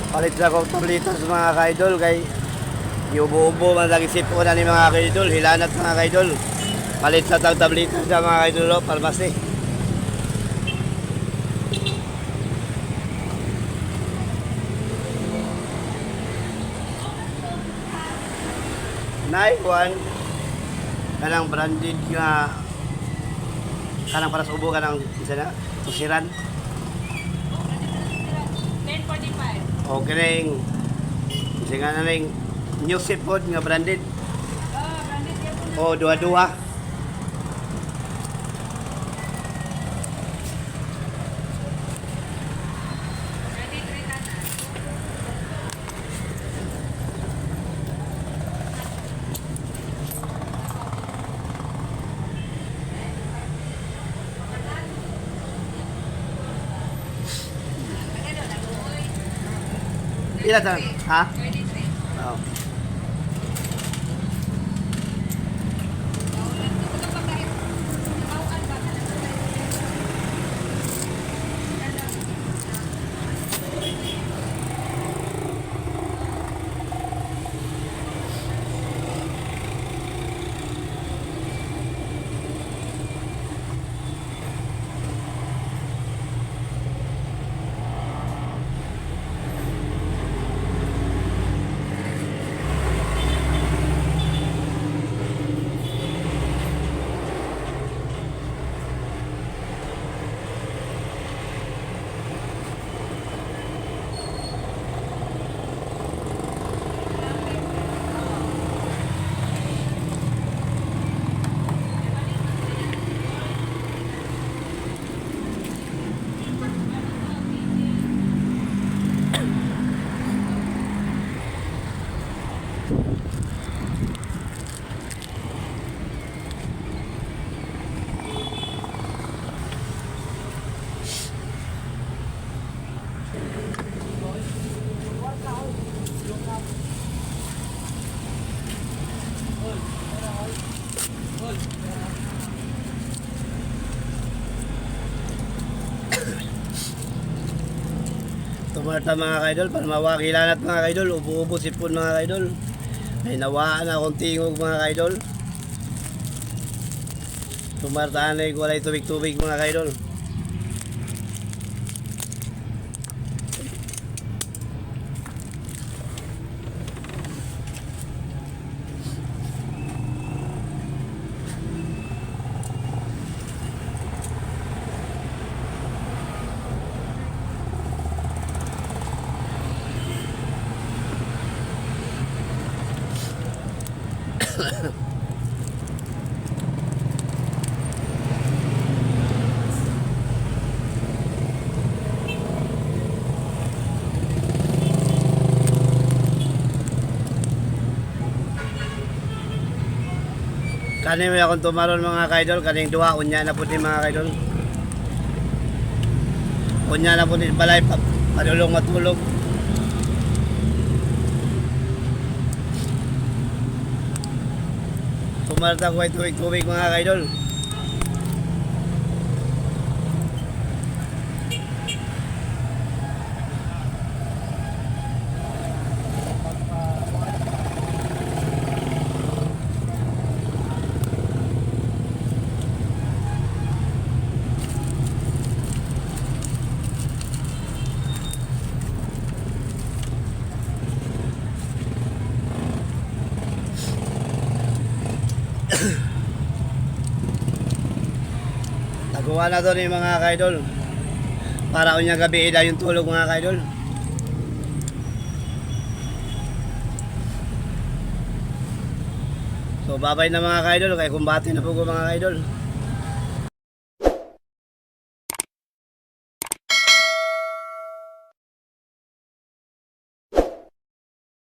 Palit sa kong tablitas mga kaidol kay iubo-ubo man lagi sipo na ni mga kaidol, hilanat mga kaidol. Palit sa tablitas sa mga kaidol, palmasi. Naiwan kanang branded nga kanang para sa ubo kanang isa na tusiran. 10.45. O kining isa nga na ning new seafood nga branded. Branded yan po na. O dua-dua. Ready, 3 na na. Pila ta? Ha? 33. Oh. Bawlan ko. Ito pa kahit bawal ba ka na Tumarta mga kaidol, para mawakilanat mga kaidol, ubo-ubo sipon mga kaidol. Ay nawaan na akong tingog mga kaidol. Tumartaan na yung walay tubig-tubig mga kaidol. Kanin may akong tumaron mga kaidol, kaning duha, unya na po din mga kaidol. Unya na po din balay, padulong matulog. Tumarta ko ay tubig-tubig mga kaidol. Nagawa na to ni mga kaidol. Para unya gabi ida yung tulog mga kaidol. So babay na mga kaidol, kay kumbati na po ko mga kaidol.